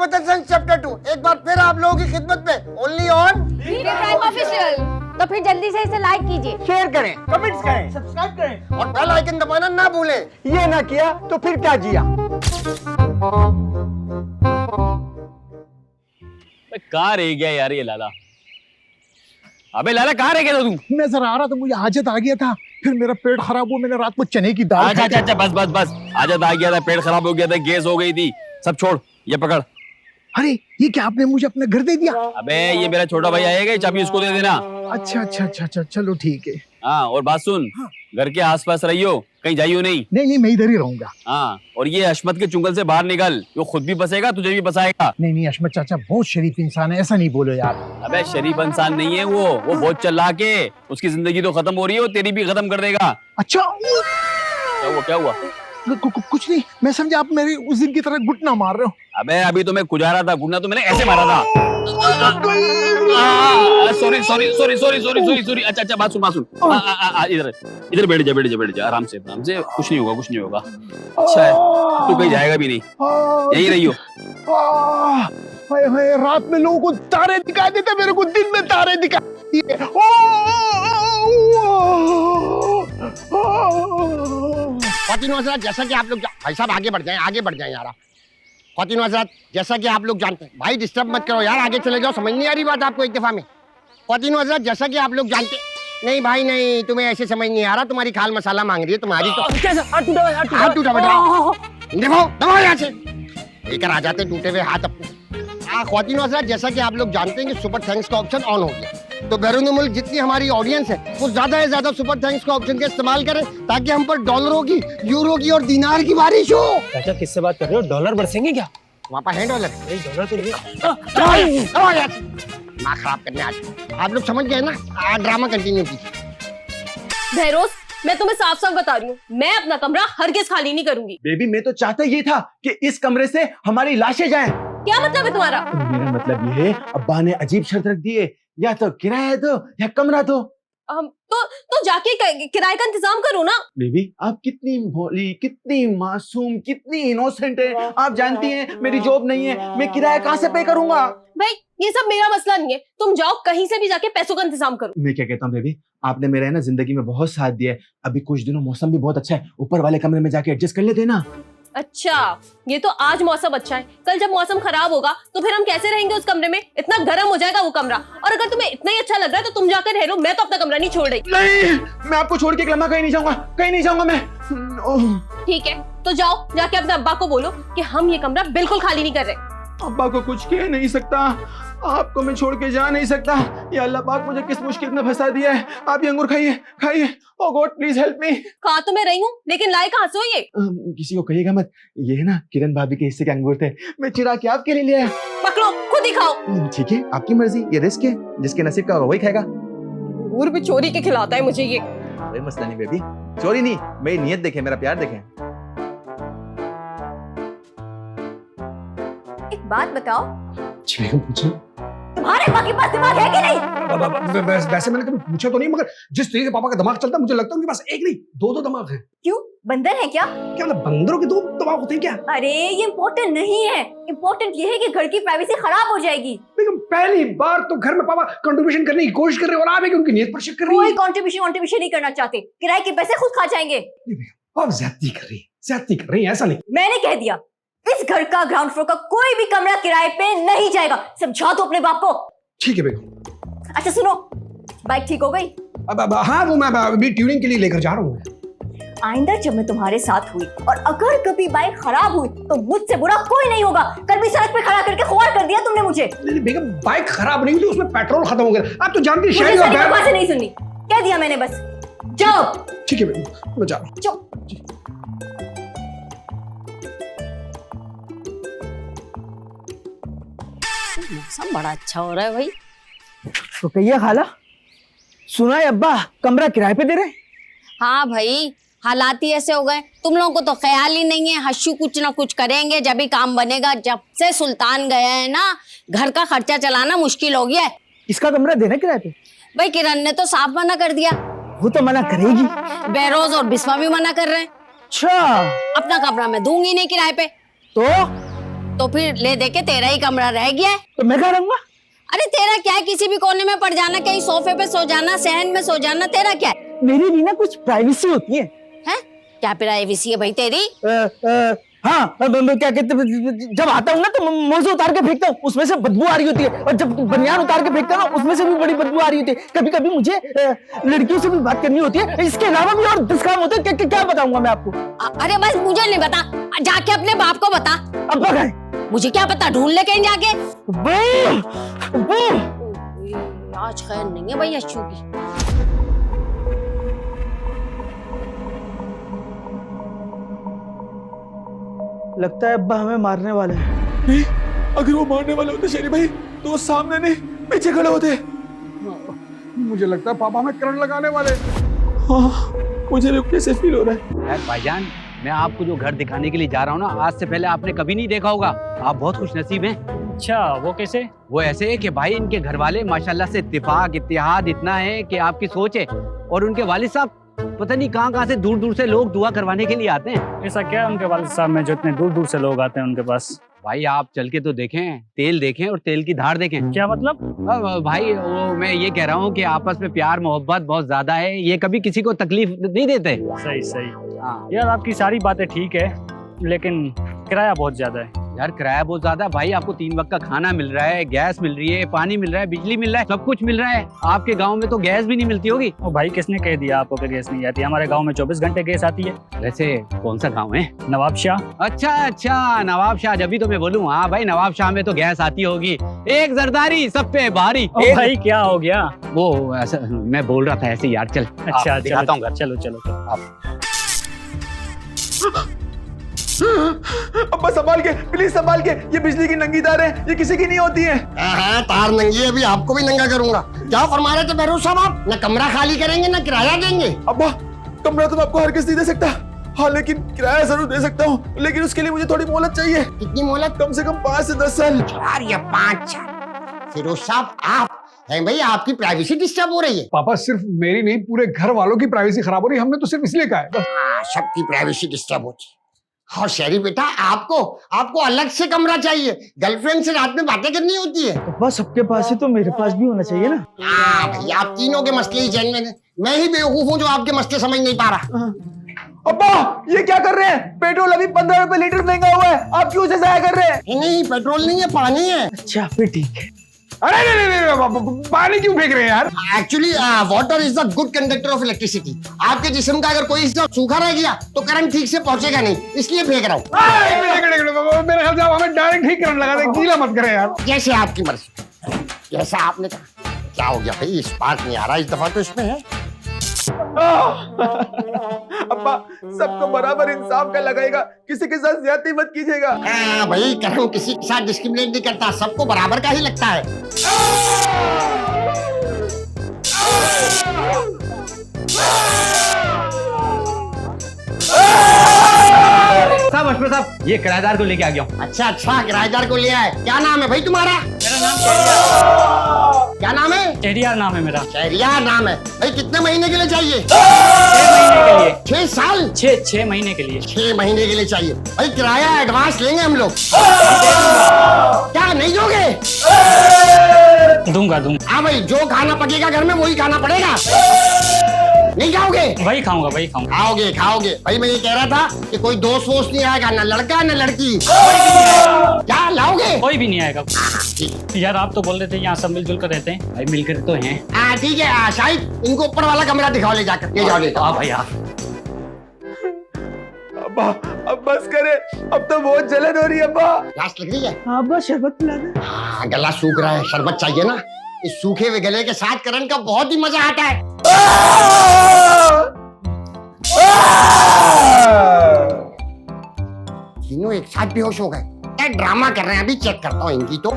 Acquisition chapter 2 एक बार फिर आप लोगों की खिदमत में ओनली ऑन प्राइम ऑफिशियल। तो फिर जल्दी से इसे लाइक कीजिए, शेयर करें, कमेंट्स करें, सब्सक्राइब करें और बेल आइकन दबाना ना भूलें। ये ना किया तो फिर क्या जिया। कहाँ रह गया यार ये लाला? अबे लाला कहाँ रह गया था तू? मैं जरा आ रहा था, मुझे हाजत आ गया था, फिर मेरा पेट खराब हुआ, मैंने रात को चने की दाल अच्छा अच्छा अच्छा बस बस बस, आजत आ गया था, पेट खराब हो गया था, गैस हो गई थी, सब छोड़, ये पकड़। अरे ये क्या, आपने मुझे अपना घर दे दिया? अबे ये मेरा छोटा भाई आएगा, चाबी उसको दे देना। अच्छा अच्छा अच्छा अच्छा, चलो ठीक है। हाँ और बात सुन, घर के आसपास रहियो, कहीं जाइयो नहीं। नहीं नहीं, मैं इधर ही रहूंगा। हाँ और ये हशमत के चुंगल से बाहर निकल, वो खुद भी बसेगा तुझे भी बसाएगा। नहीं नहीं, अशमत चाचा बहुत शरीफ इंसान है, ऐसा नहीं बोलो यार। अबे शरीफ इंसान नहीं है वो बहुत चालाक है, उसकी जिंदगी तो खत्म हो रही है, वो तेरी भी खत्म कर देगा। अच्छा क्या हुआ? कुछ नहीं, मैं समझा आप मेरे उस दिन की तरह घुटना मार रहे हो। अबे अभी तो मैं कुजारा था, गुना तो मैंने ऐसे मारा था। Sorry sorry sorry sorry sorry sorry sorry. अच्छा अच्छा बात सुन इधर इधर बैठ जा आराम से कुछ नहीं होगा। अच्छा है तू कहीं जाएगा भी नहीं, यही रहियो। हाय हाय, रात में लोगों को तारे दिखाई देते, मेरे को दिन में तारे दिखाई दिए। ख्वातीन हज़रात, जैसा कि आप लोग भाई साहब आगे बढ़ जाएं यार। ख्वातीन हज़रात, जैसा कि आप लोग जानते हैं, भाई डिस्टर्ब मत करो यार, आगे चले जाओ, समझ नहीं आ रही बात आपको एक दफा में। ख्वातीन हज़रात, जैसा कि आप लोग जानते, नहीं भाई नहीं, तुम्हें ऐसे समझ नहीं आ रहा, तुम्हारी खाल मसाला मांग रही है तुम्हारी तो। हाथ टूटा बेटा, देखो दबाओ यहाँ से, लेकर आ जाते टूटे हुए हाथ अपने। ख्वातीन हज़रात, जैसा कि आप लोग जानते हैं कि सुपर थैंक्स का ऑप्शन ऑन हो गया, तो बैरून मुल्क जितनी हमारी ऑडियंस है वो ज्यादा से ज्यादा सुपर थैंक्स का ऑप्शन का इस्तेमाल करें, ताकि हम पर डॉलरों की, यूरो की और दिनार की बारिश हो। चाचा किससे बात कर रहे हो? डॉलर बरसेंगे क्या? वहाँ पर है डॉलर। डॉलर तो नहीं। माँ खराब करने आज आप लोग समझ गए ना, ड्रामा कंटिन्यू कीजिए। बहरोज, मैं तुम्हें साफ साफ बता रही हूँ, मैं अपना कमरा हरगिज खाली नहीं करूंगी। बेबी मैं तो चाहता ये था कि इस कमरे से हमारी लाशें जाएं। क्या मतलब है तुम्हारा? मेरा मतलब ये है, अब्बा ने अजीब शर्त रख दी है, या तो किराया दो या कमरा दो। तो जाके किराए का इंतजाम करो ना। बेबी आप कितनी भोली, कितनी मासूम, कितनी इनोसेंट है। आप जानती हैं मेरी जॉब नहीं है, मैं किराया कहाँ से पे करूंगा? भाई ये सब मेरा मसला नहीं है, तुम जाओ कहीं से भी जाके पैसों का इंतजाम करो। मैं क्या कहता हूँ बेबी, आपने मेरा है ना जिंदगी में बहुत साथ दिया है, अभी कुछ दिनों मौसम भी बहुत अच्छा है, ऊपर वाले कमरे में जाके एडजस्ट कर लेते ना। अच्छा, ये तो आज मौसम अच्छा है, कल जब मौसम खराब होगा तो फिर हम कैसे रहेंगे उस कमरे में? इतना गर्म हो जाएगा वो कमरा। और अगर तुम्हें इतना ही अच्छा लग रहा है तो तुम जाकर रह लो, मैं तो अपना कमरा नहीं छोड़ रही। नहीं, मैं आपको छोड़ के एक लम्हा कहीं नहीं जाऊंगा मैं। ठीक है, तो जाओ जाके अपने अब्बा को बोलो कि हम ये कमरा बिल्कुल खाली नहीं कर रहे। अब्बा को कुछ कह नहीं सकता, आपको मैं छोड़ के जा नहीं सकता। या अल्लाह पाक मुझे किस मुश्किल में फंसा दिया है। आप ये अंगूर खाइए। ओह गॉड प्लीज हेल्प मी। खा तो मैं रही हूँ, लेकिन लाए कहाँ से हो ये? किसी को कहिएगा मत, ये है ना किरण भाभी के हिस्से के अंगूर थे, मैं चुरा के आपके लिए लिया है। पकड़ो, खुद ही खाओ। ठीक है आपकी मर्जी, ये रिस्क है, जिसके नसीब का होगा वही खाएगा। अंगूर भी चोरी के खिलाता है मुझे ये। कोई मसला नहीं बेबी, चोरी नहीं, मेरी नियत देखें, मेरा प्यार देखें। एक बात बताओ, पूछो। तुम्हारे अब्बा के पास दिमाग है कि नहीं? वैसे मैंने कभी पूछा तो नहीं, मगर जिस तरीके से पापा का दिमाग चलता है, मुझे लगता है उनके पास एक नहीं दो दिमाग है। क्यों, बंदर है क्या? क्या मतलब बंदरों के दो दिमाग होते हैं क्या? अरे ये इम्पोर्टेंट नहीं है, इम्पोर्टेंट ये है कि घर की प्राइवेसी खराब हो जाएगी। लेकिन पहली बार तो घर में पापा कंट्रीब्यूशन करने की कोशिश कर रहे हैं और आप है कि उनकी नीयत पर शक कर रही कोई है। कंट्रीब्यूशन नहीं करना चाहते, किराए के पैसे खुद खा जाएंगे। आप ज्यादती कर रही हैं, ऐसा नहीं। मैंने कह दिया, इस घर का ग्राउंड फ्लोर का कोई भी कमरा किराए पे नहीं जाएगा। समझा दो अपने बाप को। ठीक है बेगम। अच्छा सुनो, बाइक ठीक हो गई? अब हाँ, वो मैं अभी ट्यूनिंग के लिए लेकर जा रहा हूँ। आइंदा जब मैं तुम्हारे साथ हुई और अगर कभी बाइक खराब हुई तो मुझसे बुरा कोई नहीं होगा। कल भी सड़क पे खड़ा करके खुआर कर दिया तुमने मुझे। बेगम बाइक खराब नहीं हुई, उसमें पेट्रोल खत्म हो गया। आप तो जानती हैं मुझे सारी बकवासें नहीं सुननी, कह दिया मैंने बस। जाओ। ठीक है बेगम, मैं जा रहा हूँ। जाओ। मौसम बड़ा अच्छा हो रहा है भाई। तो कहिए खाला, सुना है अब्बा कमरा किराए पे दे रहे? हाँ भाई, हालात ही ऐसे हो गए, तुम लोगों को तो ख्याल ही नहीं है। हश्यू कुछ ना कुछ करेंगे जब भी काम बनेगा। जब से सुल्तान गया है ना, घर का खर्चा चलाना मुश्किल हो गया है। इसका कमरा देना किराए पे? भाई किरण ने तो साफ मना कर दिया। वो तो मना करेगी। बहरोज और बिस्मा भी मना कर रहे हैं। अच्छा, अपना कमरा मैं दूंगी नहीं किराए पे। तो तो फिर ले दे के तेरा ही कमरा रह गया है। तो मैं कहाँ रहूंगा? अरे तेरा क्या है, किसी भी कोने में पड़ जाना, कहीं सोफे पे सो जाना, सहन में सो जाना, तेरा क्या है? मेरी भी ना कुछ प्राइवेसी होती है। हैं? क्या प्राइवेसी है भाई तेरी? हाँ, क्या कहते, जब आता हूँ ना तो मोजे उतार के फेंकता हूँ, उसमें से बदबू आ रही होती है, और जब बनियान उतार के फेंकता हूँ ना उसमें से भी बड़ी बदबू आ रही होती है। कभी कभी मुझे लड़कियों से भी बात करनी होती है, इसके अलावा भी और 10 काम होते हैं। क्या बताऊंगा मैं आपको? अरे बस मुझे नहीं बता, जाके अपने बाप को बता। अब्बा कहाँ है? मुझे क्या पता, ढूंढ ले कहीं जाके। वो आज खैर नहीं है भाई अश्शू की। लगता है अब्बा हमें मारने वाले हैं। नहीं, अगर वो मारने वाले होते शेरी भाई तो वो सामने नहीं पीछे खड़े होते। मुझे लगता है पापा हमें करंट लगाने वाले। हाँ, मुझे भी कैसे फील हो रहा है। यार भाईजान, मैं आपको जो घर दिखाने के लिए जा रहा हूँ ना, आज से पहले आपने कभी नहीं देखा होगा। आप बहुत खुश नसीब हैं। अच्छा, वो कैसे? वो ऐसे है कि भाई इनके घर वाले माशाल्लाह से इत्तेफाक इत्तेहाद इतना है कि आपकी सोच है, और उनके वालिद साहब पता नहीं कहाँ से दूर दूर से लोग दुआ करवाने के लिए आते हैं। ऐसा क्या है उनके वालिद साहब में जो इतने दूर दूर से लोग आते हैं उनके पास? भाई आप चल के तो देखें, तेल देखें और तेल की धार देखें। क्या मतलब? भाई वो मैं ये कह रहा हूँ कि आपस में प्यार मोहब्बत बहुत ज्यादा है, ये कभी किसी को तकलीफ नहीं देते। सही सही। हाँ यार आपकी सारी बातें ठीक है, लेकिन किराया बहुत ज्यादा है। यार, किराया बहुत ज्यादा है भाई। आपको 3 वक्त का खाना मिल रहा है, गैस मिल रही है, पानी मिल रहा है, बिजली मिल रहा है, सब कुछ मिल रहा है। आपके गांव में तो गैस भी नहीं मिलती होगी। ओ भाई, किसने कह दिया आपको कि गैस नहीं आती? हमारे गांव में 24 घंटे गैस आती है। वैसे कौन सा गाँव है? नवाब शाह। अच्छा, नवाब शाह। जब भी तो मैं बोलूँ, हाँ भाई नवाब शाह में तो गैस आती होगी। एक जरदारी सब पे भारी। ओ भाई क्या हो गया? वो ऐसा मैं बोल रहा था ऐसे यार। चल अच्छा दिखाता हूँ घर। चलो चलो चलो। अब्बा संभाल के, प्लीज संभाल के। ये बिजली की नंगी तार है, ये किसी की नहीं होती है। हाँ, तार नंगी है, अभी आपको भी नंगा करूंगा। क्या फरमा रहे थे बहरूज साहब आप? न कमरा खाली करेंगे न किराया देंगे। अब्बा, कमरा तो मैं आपको हर किस नहीं दे सकता, हाँ लेकिन किराया जरूर दे सकता हूँ, लेकिन उसके लिए मुझे थोड़ी मोहलत चाहिए। कितनी मोहलत? कम से कम 5 से 10 साल। 4 या 5 साल? फिरोज साहब आप हैं भाई, आपकी प्राइवेसी डिस्टर्ब हो रही है। पापा सिर्फ मेरी नहीं, पूरे घर वालों की प्राइवेसी खराब हो रही है। हमने तो सिर्फ इसलिए कहा है। हाँ, सबकी प्राइवेसी डिस्टर्ब होती है। और शहरी बेटा, आपको अलग से कमरा चाहिए। गर्लफ्रेंड से रात में बातें करनी होती है। अब्बा सबके पास है तो मेरे पास भी होना चाहिए ना। हाँ भाई, आप तीनों के मसले ही जहन में। मैं ही बेवकूफ हूँ जो आपके मसले समझ नहीं पा रहा। अब्बा, ये क्या कर रहे हैं? पेट्रोल अभी 15 रुपए लीटर महंगा हुआ है, आप क्यों उसे जाया कर रहे हैं? नहीं, पेट्रोल नहीं है, पानी है। अच्छा फिर ठीक है। अरे नहीं, पानी क्यों फेंक रहे हैं यार? Actually water is the good conductor of electricity. आपके जिस्म का अगर कोई हिस्सा सूखा रह गया तो करंट ठीक से पहुंचेगा नहीं, इसलिए फेंक रहा हूँ। मेरे ख्याल से आप हमें डायरेक्ट ही करंट लगा दें, गीला मत करें यार। जैसे आपकी मर्जी, जैसा आपने कहा। क्या हो गया भाई, इस बात नहीं आ रहा, इस दफा तो इसमें है। अब्बा, सबको बराबर इंसाफ का लगाएगा, किसी के साथ ज्यादती मत कीजिएगा। हाँ भाई, करंट किसी के साथ डिस्क्रिमिनेट नहीं करता, सबको बराबर का ही लगता है। साहब, अशफाक साहब, ये किराएदार को लेके आ गया हूँ। अच्छा, किराएदार को ले आए। क्या नाम है भाई तुम्हारा? मेरा नाम शहरियार। क्या नाम है? शहरियार नाम है मेरा। शहरियार नाम है भाई। कितने महीने के लिए चाहिए? 6 महीने के लिए। 6 साल? 6 महीने के लिए। 6 महीने के लिए चाहिए भाई। किराया एडवांस लेंगे हम लोग। क्या नहीं दोगे? दूंगा। हाँ भाई, जो खाना पकेगा घर में वही खाना पड़ेगा। नहीं खाओगे? वही खाऊंगा। खाओगे भाई। मैं ये कह रहा था कि कोई दोस्त वोस्त नहीं आएगा, ना लड़का ना लड़की। क्या लाओगे? कोई भी नहीं आएगा। ठीक है। यार आप तो बोल रहे थे यहाँ सब मिलजुल कर रहते हैं। भाई मिलकर तो हैं। हाँ ठीक है, शाहिद इनको ऊपर वाला कमरा दिखाओ, ले जाकर ले जाओ, ले जाओ। भाई आप अब्बा, अब बस करे, अब तो बहुत जलन हो रही है अब्बा। प्यास लग रही है? हाँ अब्बा शरबत पिला दे। हाँ, गला सूख रहा है, शरबत चाहिए ना। इस सूखे हुए गले के साथ करंट का बहुत ही मजा आता है। तीनों एक साथ बेहोश हो गए। क्या ड्रामा कर रहे हैं? अभी चेक करता हूँ इनकी तो।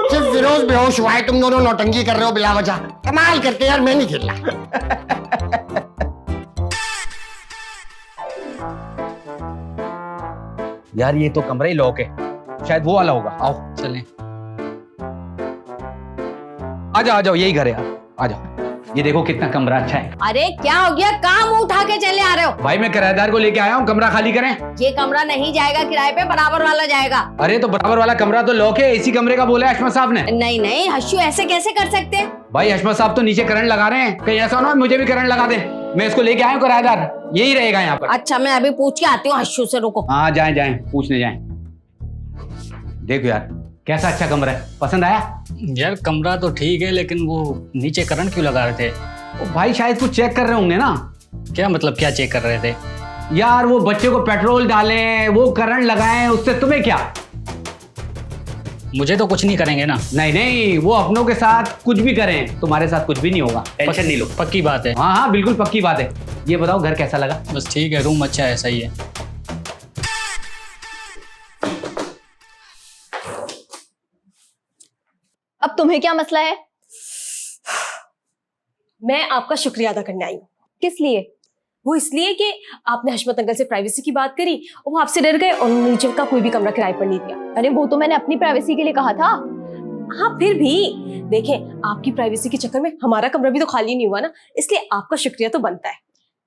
सिर्फ फिरोज बेहोश हुआ है, तुम दोनों नौटंकी कर रहे हो बिला वजह। कमाल करके यार, मैं नहीं खेलना। यार, ये तो कमरा ही लॉक है, शायद वो वाला होगा। आओ चलें। आ जाओ यही घर है यार, आ जाओ। ये देखो कितना कमरा अच्छा है। अरे क्या हो गया, कहाँ मुंह उठा के चले आ रहे हो? भाई मैं किराएदार को लेके आया हूँ, कमरा खाली करें। ये कमरा नहीं जाएगा किराए पे, बराबर वाला जाएगा। अरे तो बराबर वाला कमरा तो लॉक है, इसी कमरे का बोला है अशमत साहब ने। नहीं नहीं हर्षू, ऐसे कैसे कर सकते हैं? भाई अशमत साहब तो नीचे करंट लगा रहे हैं, कहीं ऐसा ना मुझे भी करंट लगा दे। मैं इसको लेके आया हूँ किराएदार, यही रहेगा यहाँ पर। अच्छा मैं अभी पूछ के आती हूँ हर्षू से, रुको। हाँ जाए जाए पूछने जाए। देखो यार कैसा अच्छा कमरा है, पसंद आया? यार कमरा तो ठीक है, लेकिन वो नीचे करंट क्यों लगा रहे थे? ओ भाई शायद कुछ चेक कर रहे होंगे ना। क्या मतलब, क्या चेक कर रहे थे? यार वो बच्चे को पेट्रोल डालें, वो करंट लगाएं, उससे तुम्हें क्या? मुझे तो कुछ नहीं करेंगे ना। नहीं नहीं, वो अपनों के साथ कुछ भी करें, तुम्हारे साथ कुछ भी नहीं होगा, टेंशन नहीं लो। पक्की बात है? हाँ हाँ बिल्कुल पक्की बात है। ये बताओ घर कैसा लगा? बस ठीक है, रूम अच्छा है, सही है। अब तुम्हें क्या मसला है? मैं आपका शुक्रिया अदा करने आई हूँ। किस लिए? वो इसलिए कि आपने हशमत अंकल से प्राइवेसी की बात करी और वो आपसे डर गए और उन्होंने नीचे का कोई भी कमरा किराए पर नहीं दिया। अरे वो तो मैंने अपनी प्राइवेसी के लिए कहा था। हाँ फिर भी देखें, आपकी प्राइवेसी के चक्कर में हमारा कमरा भी तो खाली नहीं हुआ ना, इसलिए आपका शुक्रिया तो बनता है।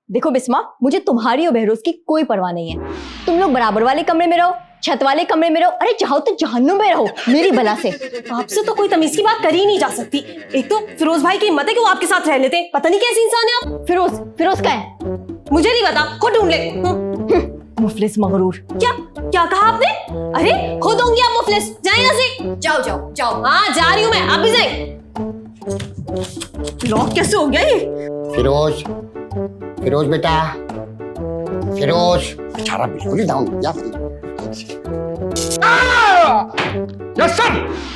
देखो बिस्मा, मुझे तुम्हारी और बहरोज की कोई परवाह नहीं है। तुम लोग बराबर वाले कमरे में रहो, छत वाले कमरे में रहो, अरे चाहो तो जहन्नुम में रहो मेरी भला से। आपसे तो कोई तमीज की बात कर ही नहीं जा सकती। एक तो फिरोज भाई की हिम्मत है कि वो आपके साथ रह लेते, पता नहीं कैसे इंसान है आप। फिरोज का है? मुझे नहीं पता, खुद ढूंढ ले। मुफलिस मगरूर। क्या क्या कहा आपने? अरे खुद होंगे आप मुफलिस, जाए यहाँ से। जाओ जाओ जाओ। हाँ जा रही हूँ मैं, आप भी जाए। लॉक कैसे हो गया ये? फिरोज, फिरोज बेटा, फिरोज बेचारा बिल्कुल ही डाउन हो गया। Yes sir.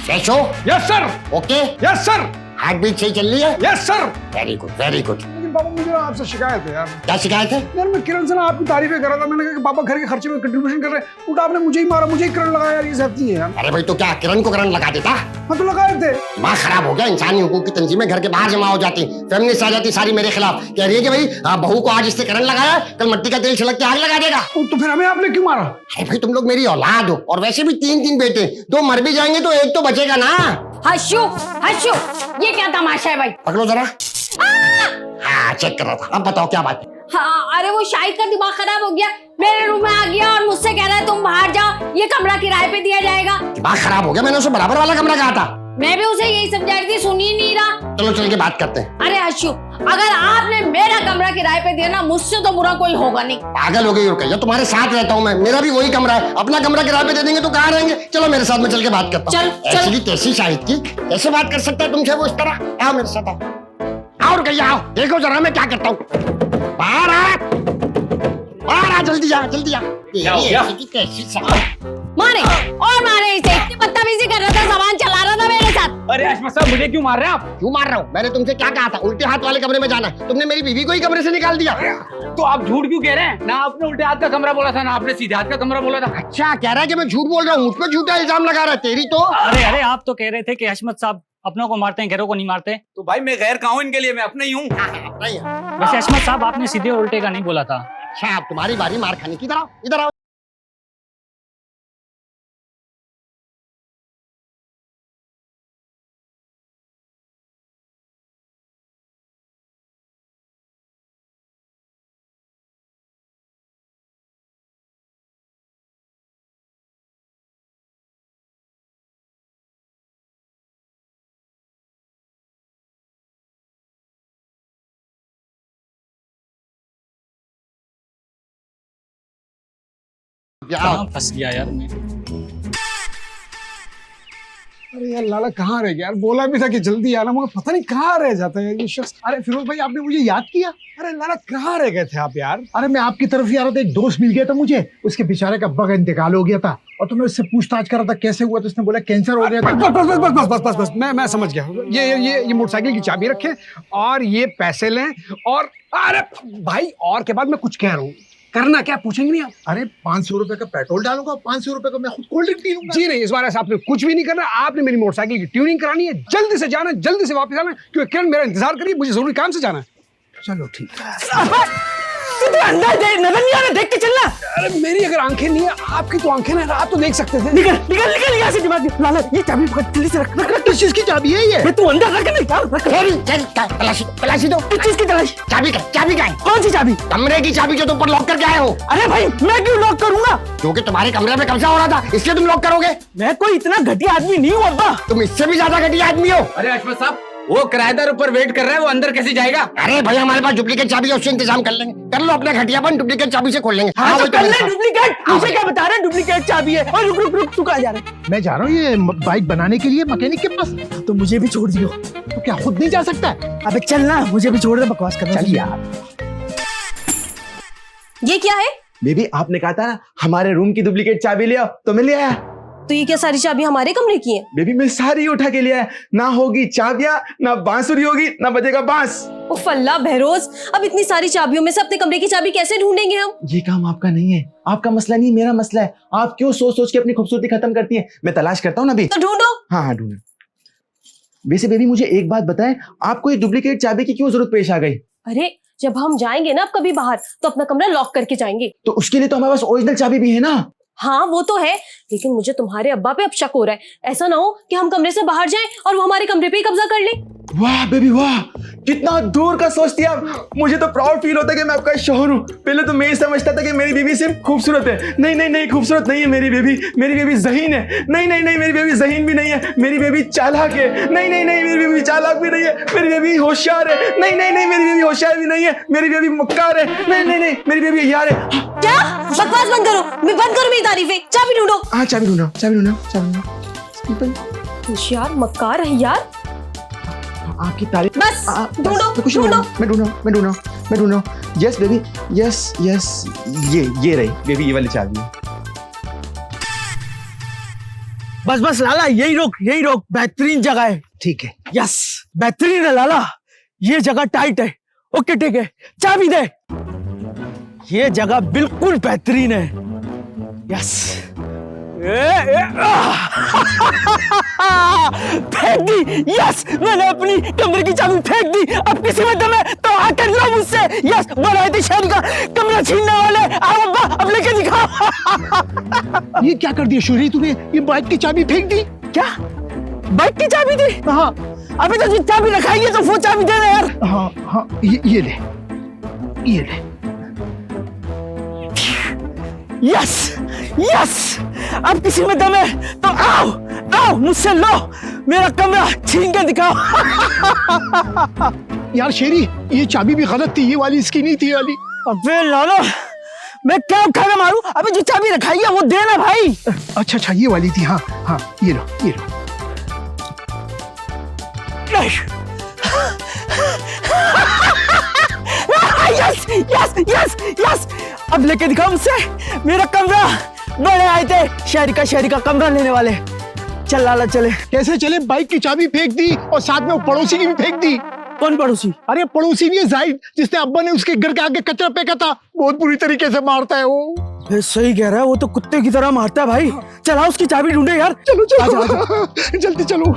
फ्रेश हो? Yes sir. Okay? Yes sir. Heart beat सही चल रही है? Yes sir. Very good very good. लेकिन पापा मुझे ना आपसे शिकायत है यार। क्या शिकायत है? यार मैं किरण से ना आपकी तारीफें कर रहा था, मैंने कहा कि पापा घर के खर्चे में कंट्रीब्यूशन कर रहे हैं, उल्टा आपने मुझे ही मारा, मुझे ही करंट लगाया यार, ये सब नहीं है यार। अरे भाई तो क्या किरण को करंट लगा देता? हाँ तो लगाए थे। दिमाग खराब हो गया, इंसानी हुकूक की तंजीमें घर के बाहर जमा हो जाती, फेमिनिस्ट आ जाती सारी मेरे खिलाफ, कह रही है कि भाई बहू को आज इससे करंट लगाया, कल मट्टी का तेल छिड़क के आग लगा देगा। तो फिर हमें आपने क्यों मारा? अरे भाई तुम लोग मेरी औलाद हो, और वैसे भी 3 बेटे, 2 मर भी जाएंगे तो एक तो बचेगा ना। हर्षू हर्षू, ये क्या तमाशा है भाई? पकड़ो जरा। हाँ चेक कर रहा था, अब बताओ क्या बात है? हाँ अरे वो शाहिद का दिमाग खराब हो गया, मेरे रूम में आ गया और मुझसे कह रहा है तुम बाहर जाओ, ये कमरा किराए पे दिया जाएगा। दिमाग खराब हो गया, मैंने उसे बराबर वाला कमरा कहा था। मैं भी उसे यही समझा रही थी, सुन ही नहीं रहा। चलो चल के बात करते हैं। अरे हर्षू, अगर आपने मेरा कमरा किराए पे दिया ना, मुझसे तो बुरा कोई होगा नहीं। पागल हो गई और क्या, तुम्हारे साथ रहता हूँ मैं, मेरा भी वही कमरा है, अपना कमरा किराए पे दे देंगे तो कहाँ रहेंगे? चलो मेरे साथ में चल के बात करता हूँ। ऐसी तैसी शाहिद की कैसे बात कर सकता है तुमसे वो इस तरह? आओ मेरे साथ आओ, और कहिए आओ, देखो जरा मैं क्या करता हूँ। बाहर आ, जल्दी आ जल्दी आ। मारे और मारे इसे, इतनी बदतमीजी कर रहा था, सामान चला रहा था मेरे साथ। अरे अशमत साहब मुझे क्यों मार रहे हैं आप? क्यों मार रहा हूँ? मैंने तुमसे क्या कहा था? उल्टे हाथ वाले कमरे में जाना, तुमने मेरी बीवी को ही कमरे से निकाल दिया। तो आप झूठ क्यों कह रहे हैं? ना आपने उल्टे हाथ का कमरा बोला था, ना आपने सीधे हाथ का कमरा बोला था। अच्छा कह रहा है कि मैं झूठ बोल रहा हूँ, मुझ पर झूठा इल्जाम लगा रहा है। तेरी तो अरे अरे, आप तो कह रहे थे कि हशमत साहब अपनों को मारते हैं, घरों को नहीं मारते। तो भाई मैं गैर कहाँ हूँ इनके लिए, मैं अपने ही हूँ। वैसे हशमत साहब आपने सीधे और उल्टे का नहीं बोला था। अच्छा अब तुम्हारी बारी मार खाने की। इधर आओ, इधर आओ। कहाँ फंस गया यार मैं। अरे यार लाला कहाँ रह गया यार, बोला भी था कि जल्दी आना, मगर पता नहीं कहाँ रह जाता है ये शख्स। अरे फिरोज भाई आपने मुझे याद किया? अरे लाला कहाँ रह गए थे आप यार? अरे मैं आपकी तरफ ही आ रहा था, एक दोस्त मिल गया था मुझे, उसके बेचारे का बग इंतकाल हो गया था, और तो मैं उससे पूछताछ कर रहा था कैसे हुआ, तो उसने बोला कैंसर हो गया था। बस मैं समझ गया। ये मोटरसाइकिल की चाबी रखें और ये पैसे लें, और अरे भाई और के बाद मैं कुछ कह रहा हूँ, करना क्या पूछेंगे नहीं आप? अरे 500 रुपए का पेट्रोल डालूंगा, 500 रुपए का मैं खुद कोल्ड ड्रिंक पी लूंगा। जी नहीं, इस बार ऐसा आपने कुछ भी नहीं करना, आपने मेरी मोटरसाइकिल की ट्यूनिंग करानी है, जल्दी से जाना, जल्दी से वापस आना, क्योंकि किरण मेरा इंतजार करिए, मुझे जरूरी काम से जाना है। चलो ठीक है। तुझे अंदर दे नजर नहीं आ रहा, देख के चलना। अरे मेरी अगर आंखें नहीं है, आपकी तो आंखें ना, आप तो देख सकते थे। निकल निकल निकल यहाँ से दिमाग में। लाला ये चाबी पकड़, जल्दी से रख रख रख। किस चीज की चाबी है ये? बे तू अंदर रख नहीं, रख तलाशी तलाशी दो। किस चीज की तलाश? चाबी का है? कौन सी चाबी? कमरे की चाबी जो तुम ऊपर लॉक करके आए हो। अरे भाई मैं क्यों लॉक करूंगा? क्योंकि तुम्हारे कमरे में कब्जा हो रहा था, इसलिए तुम लॉक करोगे। मैं कोई इतना घटिया आदमी नहीं हूँ अब्बा। तुम इससे भी ज्यादा घटिया आदमी हो। अरे अशफाक साहब, वो किराएदार ऊपर वेट कर रहा है, वो अंदर कैसे जाएगा? अरे भाई हमारे पास डुप्लीकेट चाबी है, उससे इंतजाम कर लेंगे। कर लो अपना घटियापन, डुप्लीकेट चाबी से खोल लेंगे। हाँ तो वही कर ले मेरे डुप्लीकेट। मुझे क्या बता रहे हैं डुप्लीकेट चाबी है? और रुक रुक रुक, तू कहाँ जा रहा है? मैं जा रहा हूँ ये बाइक बनाने के लिए मैकेनिक के पास। तो मुझे भी छोड़ दियो। तो क्या खुद नहीं जा सकता है? अबे चलना, मुझे भी छोड़ दे, बकवास करना। चल यार। ये क्या है? बेबी आपने कहा था ना हमारे रूम की डुप्लीकेट चाबी ले आओ, तो मैं ले आया। तो ये क्या सारी चाबी हमारे कमरे की हैं? बेबी मैं सारी उठा के ले आया। ना होगी चाबियां, ना बांसुरी होगी, ना बजेगा बांस। उफ अल्लाह बहरोज, अब इतनी सारी चाबियों में से अपने कमरे की चाबी कैसे ढूंढेंगे हम? ये काम आपका नहीं है, आपका मसला नहीं, मेरा मसला है। आप क्यों सोच सोच के अपनी खूबसूरती खत्म करती हैं? मैं तलाश करता हूँ ना अभी। तो ढूंढो। हाँ हाँ ढूंढो। वैसे बेबी मुझे एक बात बताएं, आपको ये डुप्लीकेट चाबी की क्यों जरूरत पेश आ गई? अरे जब हम जाएंगे ना अब कभी बाहर, तो अपना कमरा लॉक करके जाएंगे। तो उसके लिए तो हमारे पास ओरिजिनल चाबी भी है ना। हाँ वो तो है, लेकिन मुझे तुम्हारे अब्बा पे अब शक हो रहा है। ऐसा ना हो कि हम कमरे से बाहर जाएं और वो हमारे कमरे पे ही कब्जा कर ले। वाह बेबी वाह, कितना दूर का सोचती आप। मुझे तो प्राउड फील होता है कि मैं आपका शौहर हूँ। पहले तो मैं ही समझता था कि मेरी बेबी सिर्फ खूबसूरत है। नहीं नहीं नहीं, खूबसूरत नहीं है मेरी बेबी। मेरी बेबी ज़हीन है। नहीं नहीं नहीं, मेरी बेबी ज़हीन भी नहीं है। मेरी बेबी चालाक है। नहीं नहीं नहीं, मेरी बेबी चालाक भी नहीं है। मेरी बेबी होशियार है। नहीं नहीं नहीं, मेरी बेबी होशियार भी नहीं है। मेरी बेबी मक्कार है। नहीं नहीं नहीं, मेरी बेबी यार है। क्या बकवास बंद करो, मैं बंद करो मेरी तारीफें। चाबी ढूंढो। हाँ चाबी ढूंढो, चाबी ढूंढो, चाबी ढूंढो। होशियार मक्कार है यार। आपकी तारीफ बस ढूंढो कुछ नहीं, ढूंढो। मैं ढूंढो। यस बेबी, यस यस, ये रही बेबी, ये वाली चाबी है। बस बस लाला, यही रोक, बेहतरीन जगह है। ठीक है। यस बेहतरीन है लाला, ये जगह टाइट है। ओके ठीक है, चाबी दे। ये जगह बिल्कुल बेहतरीन है। यस फेंक दी। यस मैंने अपनी कमरे की चाबी फेंक दी। अब किसी में दम है तो आकर लो मुझसे। यस बनाए थे शहर का कमरा छीनने वाले। आओ अब्बा, अब लेके दिखाओ। ये क्या कर दिया शोरी तूने? ये बाइक की चाबी फेंक दी? क्या बाइक की चाबी थी? हाँ अबे तो जो चाबी रखाई है तो वो चाबी दे दे यार। हाँ हाँ, ये ले। यस यस, अब किसी में दम है तो आओ मुझसे लो, मेरा कमरा छीन के दिखाओ। यार शेरी, ये चाबी भी गलत थी, ये वाली इसकी नहीं थी, ये वाली। अबे लालो, मैं क्या खाना मारूं? अबे जो चाबी रखाई है वो देना भाई। अच्छा ये वाली थी। हाँ हाँ, ये लो। यस यस यस यस, अब लेके दिखाओ मुझसे मेरा कमरा। बड़े आए थे शहरी का कमरा लेने वाले। चल लाला चले। कैसे चले? बाइक की चाबी फेंक दी और साथ में वो पड़ोसी की भी फेंक दी। कौन पड़ोसी? अरे पड़ोसी नहीं है, जाहिद, जिसने अब्बा ने उसके घर के आगे कचरा फेंका था। बहुत बुरी तरीके से मारता है वो। सही कह रहा है, वो तो कुत्ते की तरह मारता है भाई। चला उसकी चाबी ढूंढे यार। चलो जल्दी चलो।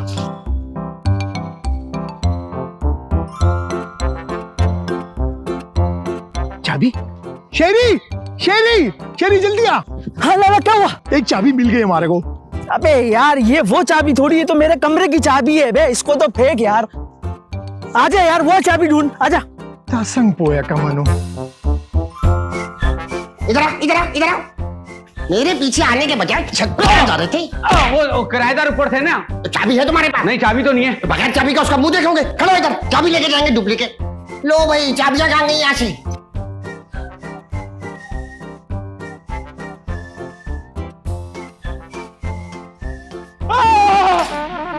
चाबी? शेरी जल्दी आ। हाँ लाला क्या हुआ? एक चाबी मिल गई हमारे को। अबे यार ये वो चाबी थोड़ी है, तो मेरे कमरे की चाबी है बे, इसको तो फेंक यार। आजा यार, वो चाबी ढूंढ, आजा। संग पोया कमानो। इधर आ। मेरे पीछे आने के बजाय छत पर जा रहे थे। वो किराएदार ऊपर थे ना। तो चाबी है तुम्हारे पास? नहीं चाबी तो नहीं है। तो बगैर चाबी का उसका मुंह देखोगे? खड़ो इधर, चाबी लेके जाएंगे डुप्लीकेट। लो भाई, चाबियां कहाँ गई यहाँ से?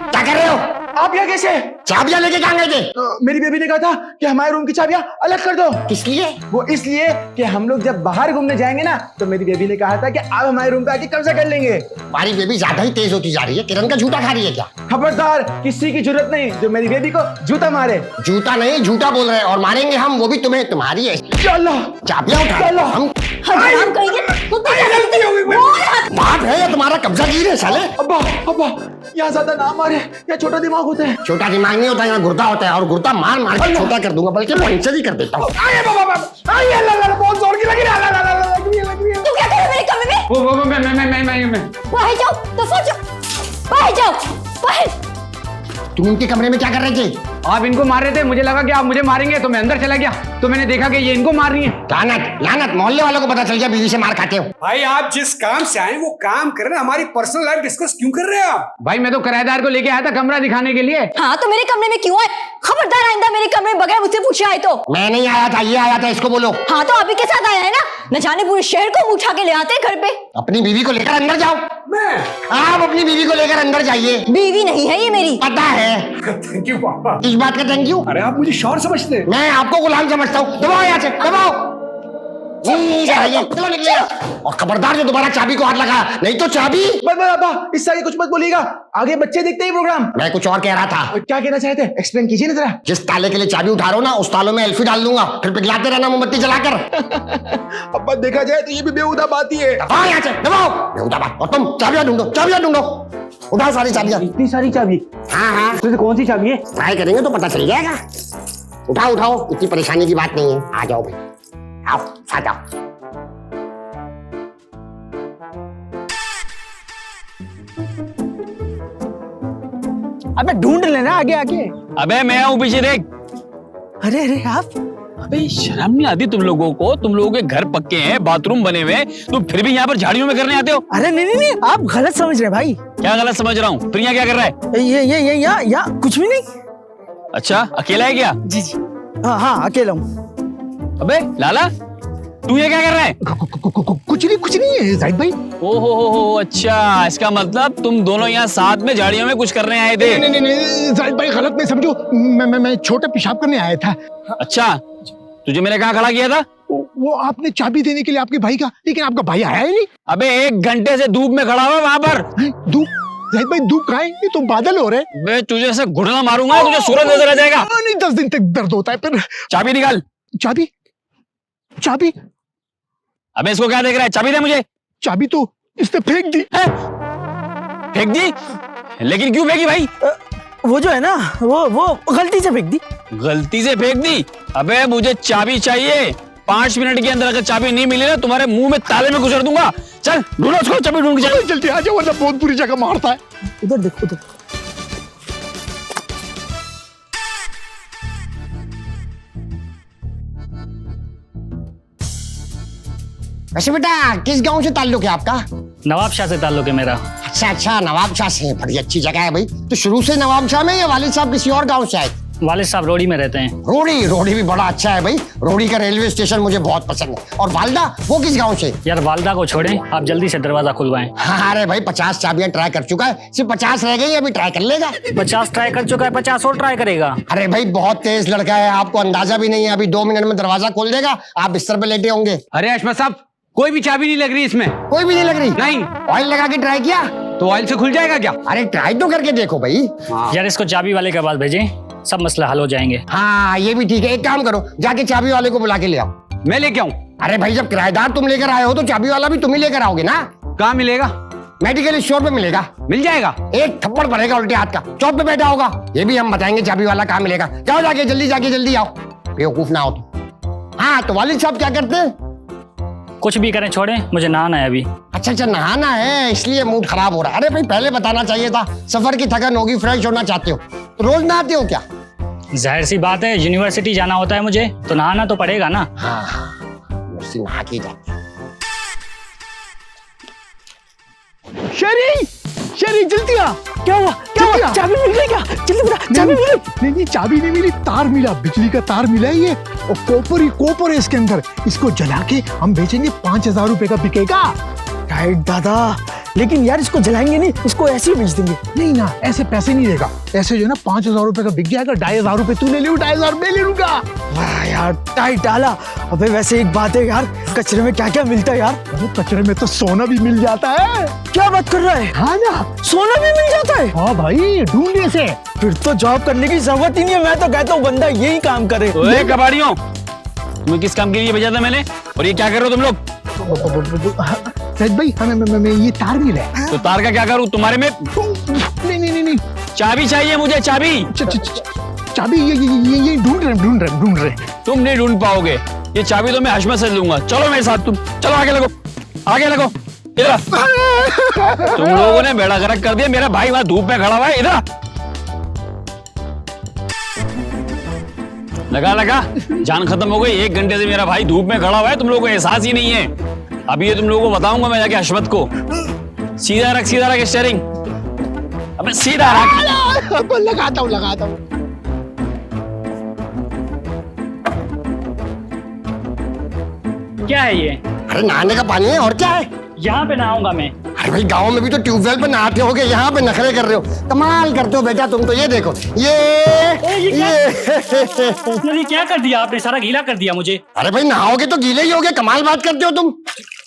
क्या कर रहे हो आप यहाँ कैसे? चाबियां लेके कहाँ गए थे? मेरी बेबी ने कहा था कि हमारे रूम की चाबियां अलग कर दो। किस लिए? वो इसलिए कि हम लोग जब बाहर घूमने जाएंगे ना, तो मेरी बेबी ने कहा था कि आप हमारे रूम पे आके कब्जा कर लेंगे। हमारी बेबी ज्यादा ही तेज होती जा रही है। किरण का झूठा खा रही है क्या? खबरदार, किसी की जरूरत नहीं जो मेरी बेबी को जूता मारे। जूता नहीं झूठा बोल रहे हैं और मारेंगे हम, वो भी तुम्हें, तुम्हारी है चलो चाबियां उठा हम। हराम करेंगे तो गलती हो गई। बात है या तुम्हारा कब्जा गिर है साले? अब्बा अब्बा, यहाँ ज्यादा ना मारे, या छोटा दिमाग होता है। छोटा दिमाग नहीं होता, यहाँ गुर्दा होता है और गुर्दा मार मार के छोटा कर दूंगा, बल्कि पंचर ही कर देता हूँ। आइए बाबा, आइए, बहुत जोर की लगी है, लग रही है। तुम क्या कर रहे हो मेरे कमरे में? वो मैं बाहर जाओ, दफा जाओ, बाहर जाओ, बाहर। तुम उनके कमरे में क्या कर रहे थे? आप इनको मार रहे थे, मुझे लगा कि आप मुझे मारेंगे तो मैं अंदर चला गया, तो मैंने देखा कि ये इनको मार रही है। लानत लानत, मोहल्ले वालों को पता चल गया बीवी से मार खाते हो। भाई आप जिस काम से आए वो काम कर रहे हैं, हमारी पर्सनल लाइफ डिस्कस क्यों कर रहे हैं आप? भाई मैं तो किराएदार को लेके आया था कमरा दिखाने के लिए। हाँ तो मेरे कमरे में क्यों आए? खबरदार आइंदा मेरे कमरे में बगैर मुझसे पूछे आए तो। मैं नहीं आया था, ये आया था, इसको बोलो। हाँ तो आप ही के साथ आया है ना, न जाने पूरे शहर को उठा के ले आते हैं घर पे। अपनी बीवी को लेकर अंदर जाओ। मैं आप अपनी बीवी को लेकर अंदर जाइए। बीवी नहीं है ये मेरी। पता है। थैंक यू पापा। इस बात का थैंक यू? अरे आप मुझे शौहर समझते हैं। मैं आपको गुलाम समझता हूँ। दबाओ यहाँ से, दबाओ। चलो निकलिए। और खबरदार जो दोबारा चाबी को हाथ लगा, नहीं तो चाबी। बस अब्बा, इससे आगे कुछ मत बोलिएगा, आगे बच्चे देखते ही प्रोग्राम। मैं कुछ और कह रहा था। क्या कहना चाहते हैं, एक्सप्लेन कीजिए ना जरा। जिस ताले के लिए चाबी उठा रहा हूँ ना, उस तालों में एल्फी डाल दूंगा, फिर पिघलाते रहना मोमबत्ती जलाकर। अब्बा देखा जाए तो ये भी बेहुदा बात ही है। दबाओ यहाँ से, दबाओ। बेहुदा बात। और तुम चाबियां ढूंढो, चाबियां ढूंढो। उठाओ सारी चाबियां। इतनी सारी चाबी? हाँ हाँ, तो कौन सी चाबी है? ट्राई करेंगे तो पता चल जाएगा। उठाओ उठाओ, इतनी परेशानी की बात नहीं है। आ जाओ भाई, आओ साथ आओ। अबे ढूंढ लेना आगे आगे। अबे मैं हूँ, पीछे देख। अरे अरे आप, अबे शर्म नहीं आती तुम लोगों को? तुम लोगों के घर पक्के हैं, बाथरूम बने हुए हैं, तुम फिर भी यहाँ पर झाड़ियों में करने आते हो? अरे नहीं नहीं नहीं, आप गलत समझ रहे हैं भाई। क्या गलत समझ रहा हूँ? प्रिया क्या कर रहा है? ये या कुछ भी नहीं। अच्छा अकेला है क्या? जी जी, हाँ अकेला हूँ। अबे लाला, तू ये क्या कर रहा है? कुछ नहीं है जाहिद भाई। ओहो अच्छा, इसका मतलब तुम दोनों यहाँ साथ में झाड़ियों में कुछ करने आए थे? नहीं जाहिद भाई, गलत नहीं समझो, मैं छोटे पेशाब करने आया था। अच्छा, तुझे मैंने कहाँ खड़ा किया था? वो आपने चाबी देने के लिए आपके भाई का, लेकिन आपका भाई आया ही नहीं। अबे 1 घंटे से धूप में खड़ा हुआ वहां पर। धूप? जाहिद भाई धूप कहाँ है? ये तो बादल हो रहे हैं। मैं तुझे ऐसे घुटना मारूंगा, तुझे सूरज नजर आ जाएगा। नहीं, 10 दिन तक दर्द होता है फिर। चाबी निकाल। चाबी? चाबी? अबे इसको क्या देख रहा है? चाबी दे मुझे। चाबी तो इसने फेंक दी। फेंक दी? लेकिन क्यों फेंकी भाई? वो जो है ना, वो गलती से फेंक दी। गलती से फेंक दी? अबे मुझे चाबी चाहिए। 5 मिनट के अंदर अगर चाबी नहीं मिली ना, तुम्हारे मुंह में ताले में घुसर दूंगा। चल ढूंढो उसको, चाबी ढूंढ के चल। जल्दी आ जाओ वरना बहुत बुरी जगह मारता है। उधर देखो, उधर। वैसे बेटा किस गांव से ताल्लुक है आपका? नवाब शाह से ताल्लुक है मेरा। अच्छा, नवाब शाह से। बड़ी अच्छी जगह है भाई। तो शुरू से नवाब शाह में या वालिद साहब किसी और गांव से आए? वालिद साहब रोड़ी में रहते हैं। रोड़ी भी बड़ा अच्छा है भाई। रोड़ी का रेलवे स्टेशन मुझे बहुत पसंद है। और वालदा, वो किस गांव से? यार वालदा को छोड़ें, आप जल्दी से दरवाजा खुलवाएं। हाँ अरे भाई, 50 चाबियां ट्राई कर चुका है, सिर्फ 50 रह गई, अभी ट्राई कर लेगा। 50 ट्राई कर चुका है, 50 और ट्राई करेगा। अरे भाई बहुत तेज लड़का है, आपको अंदाजा भी नहीं है। अभी 2 मिनट में दरवाजा खोल देगा, आप बिस्तर पे लेटे होंगे। अरे अशमत साहब, कोई भी चाबी नहीं लग रही इसमें। कोई भी नहीं लग रही? नहीं। ऑयल लगा के ट्राई किया? तो ऑयल से खुल जाएगा क्या? अरे ट्राई तो करके देखो भाई। यार इसको चाबी वाले के पास भेजें, सब मसला हल हो जाएंगे। हाँ ये भी ठीक है, एक काम करो, जाके चाबी वाले को बुला के ले आओ। मैं लेके आऊं? अरे भाई जब किराएदार तुम लेकर आए हो तो चाबी वाला भी तुम ही लेकर आओगे ना। कहाँ मिलेगा? मेडिकल स्टोर पे मिलेगा। मिल जाएगा? एक थप्पड़ पड़ेगा उल्टे हाथ का, चौक पे बैठा होगा। ये भी हम बताएंगे चाबी वाला कहाँ मिलेगा। जाओ जाके जल्दी आओ, बेवकूफ ना हो तो। हाँ तो वालिद साहब क्या करते हैं? कुछ भी करें, छोड़ें, मुझे नहाना है अभी। अच्छा नहाना है, इसलिए मूड खराब हो रहा है। अरे भाई पहले बताना चाहिए था, सफर की थकन होगी, फ्रेश होना चाहते हो तो रोज नहाते हो क्या? जाहिर सी बात है, यूनिवर्सिटी जाना होता है मुझे, तो नहाना तो पड़ेगा ना। हाँ नहा के जाते। शरी जल्दी आ। क्या हुआ? चाबी मिल गई क्या? जल्दी बता, चाबी मिल गई? नहीं चाबी नहीं मिली, तार मिला, बिजली का तार मिला है ये, और कॉपर है इसके अंदर। इसको जला के हम बेचेंगे, 5000 रुपए का बिकेगा। राइट दादा, लेकिन यार इसको जलाएंगे नहीं, इसको ऐसे ही बेच देंगे। नहीं ना, ऐसे पैसे नहीं देगा। ऐसे जो है ना 5,000 रुपए का बिक जाएगा, 2,500 रुपए तू ले लियो, 2,500 मैं ले लूंगा। वाह यार टाइट डाला। अबे वैसे एक बात है यार, कचरे में क्या क्या मिलता है यार? अरे कचरे में तो सोना भी मिल जाता है। क्या बात कर रहा है? हाँ ना, सोना भी मिल जाता है? हाँ भाई, ढूंढने से। फिर तो जॉब करने की जरूरत ही नहीं है। मैं तो कहता हूँ बंदा यही काम करे। ओए कबाड़ियों, तुम्हें किस काम के लिए भेजा था मैंने, और ये क्या कर रहे हो तुम लोग? सच भाई, हमें ये तार मिला है। तो तार का क्या करूं तुम्हारे में? नहीं नहीं नहीं नहीं, चाबी चाहिए मुझे, चाबी। चाबी ये ढूंढ रहे। तुम नहीं ढूंढ पाओगे, ये चाबी तो मैं हशमत से लूंगा। चलो मेरे साथ, तुम चलो, आगे लगो, आगे लगो। इधर तुम लोगों ने बेड़ा गर्क कर दिया। मेरा भाई वहां धूप में खड़ा हुआ है, इधर लगा जान खत्म हो गई। 1 घंटे से मेरा भाई धूप में खड़ा हुआ है, तुम लोगों को एहसास ही नहीं है। अभी ये तुम लोगों को बताऊंगा मैं जाके हशमत को। सीधा रख स्टीयरिंग। अबे सीधा रख। लगाता हूँ। क्या है ये? अरे नहाने का पानी है, और क्या है? यहाँ पे नहाऊंगा मैं। अरे भाई गांव में भी तो ट्यूबवेल पे नहाते होगे, यहाँ पे नखरे कर रहे हो। कमाल करते हो बेटा तुम तो। ये देखो, ये क्या कर दिया आपने? सारा गीला कर दिया मुझे। अरे भाई नहाओगे तो गीले ही होगे। कमाल बात करते हो तुम।